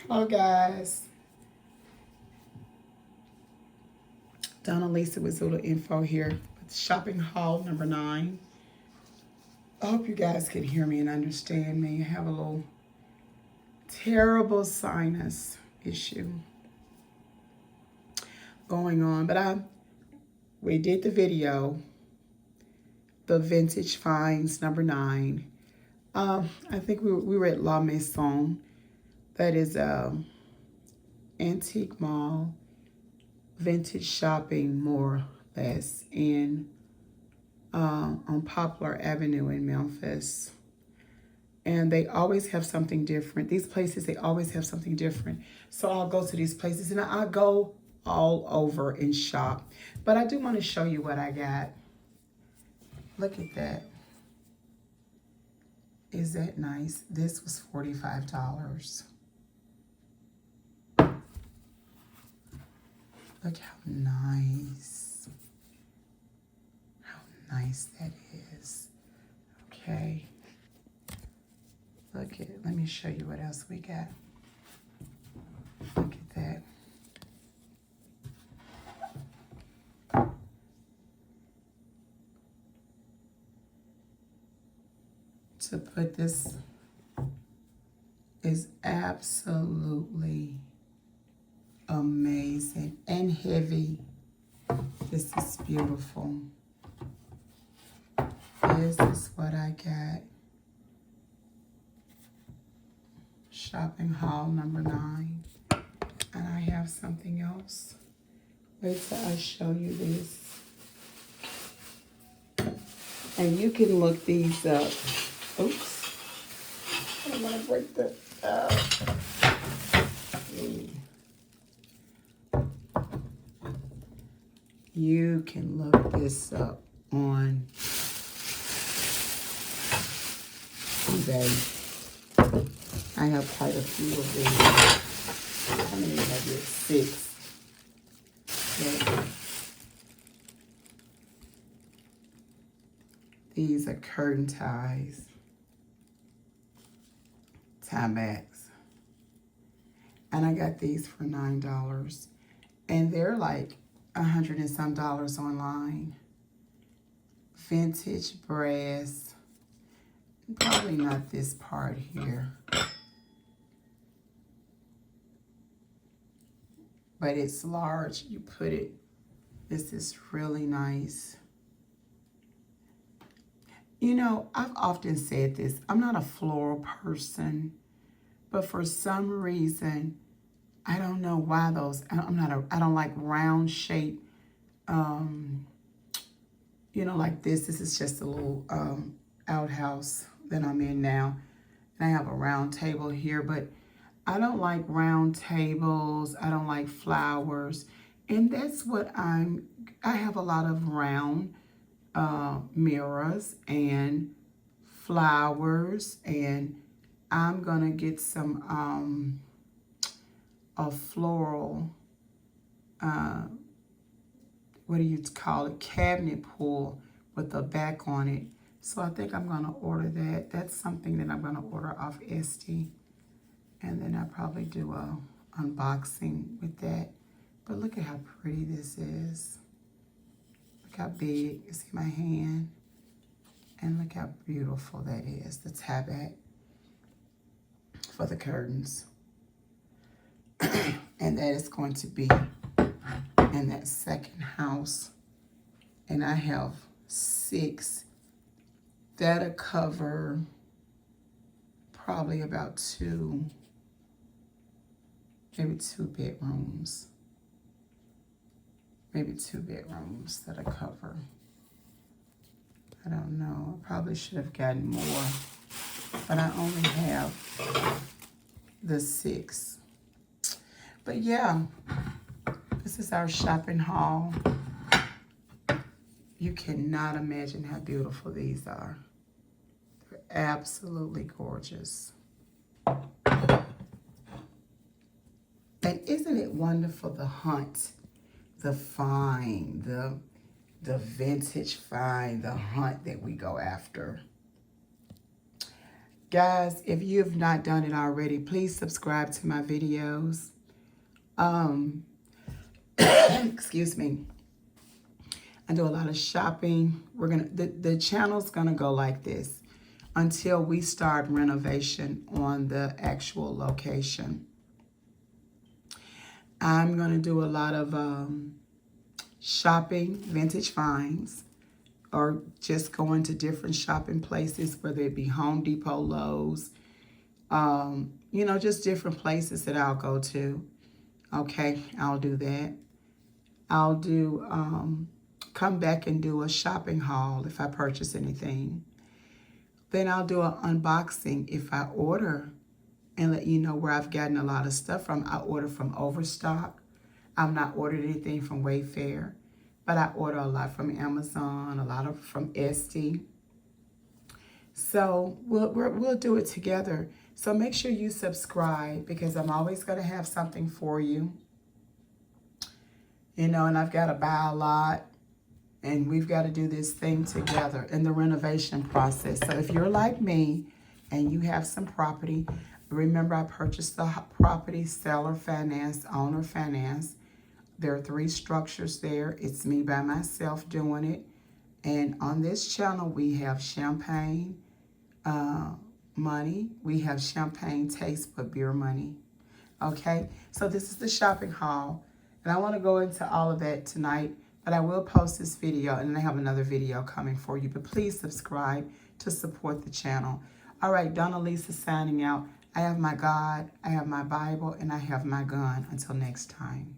Hello guys, Donna Lisa with Zula Info here with shopping haul number 9. I hope you guys can hear me and understand me. I have a little terrible sinus issue going on, but we did the video, the vintage finds number 9. I think we were at La Maison. That is antique mall, vintage shopping more or less in on Poplar Avenue in Memphis. And they always have something different. These places, they always have something different. So I'll go to these places and I go all over and shop. But I do want to show you what I got. Look at that. Is that nice? This was $45. Look how nice. How nice that is. Okay. Look at it. Let me show you what else we got. Look at that. To put this is absolutely amazing and heavy. This is beautiful. This is what I got. Shopping haul number 9. And I have something else. Wait till I show you this. And you can look these up. Oops. I don't want to break the... You can look this up on eBay. I have quite a few of these. How many have you? 6. But these are curtain ties. Tie backs. And I got these for $9. And they're like $100 and some online. Vintage brass. Probably not this part here. But it's large. You put it. This is really nice. You know, I've often said this. I'm not a floral person. But for some reason, I don't know why those, I don't like round shape, you know, like this. This is just a little outhouse that I'm in now. And I have a round table here, but I don't like round tables. I don't like flowers. And that's what I have a lot of round mirrors and flowers. And I'm gonna get some, a floral, what do you call it, cabinet pull with a back on it. So I think I'm gonna order that. That's something that I'm gonna order off Etsy. And then I'll probably do a unboxing with that. But look at how pretty this is. Look how big, you see my hand? And look how beautiful that is, the tie back for the curtains. And that is going to be in that second house. And I have 6 that'll cover probably about 2, maybe 2 bedrooms. Maybe 2 bedrooms that'll cover. I don't know. I probably should have gotten more, but I only have the 6. But yeah, this is our shopping haul. You cannot imagine how beautiful these are. They're absolutely gorgeous. And isn't it wonderful, the hunt, the find, the vintage find, the hunt that we go after. Guys, if you have not done it already, please subscribe to my videos. Excuse me. I do a lot of shopping. The channel's gonna go like this until we start renovation on the actual location. I'm gonna do a lot of shopping, vintage finds, or just going to different shopping places, whether it be Home Depot, Lowe's, you know, just different places that I'll go to. Okay, I'll do that. I'll do, come back and do a shopping haul if I purchase anything. Then I'll do an unboxing if I order and let you know where I've gotten a lot of stuff from. I order from Overstock. I've not ordered anything from Wayfair, but I order a lot from Amazon, a lot of from Etsy. So we'll do it together. So make sure you subscribe, because I'm always going to have something for you. You know, and I've got to buy a lot, and we've got to do this thing together in the renovation process. So if you're like me and you have some property, remember I purchased the property, seller finance, owner finance. There are 3 structures there. It's me by myself doing it. And on this channel, we have champagne money. We have champagne taste, but beer money. Okay, so this is the shopping haul. And I want to go into all of that tonight, but I will post this video, and I have another video coming for you. But please subscribe to support the channel. All right, Donna Lisa signing out. I have my God, I have my Bible, and I have my gun. Until next time.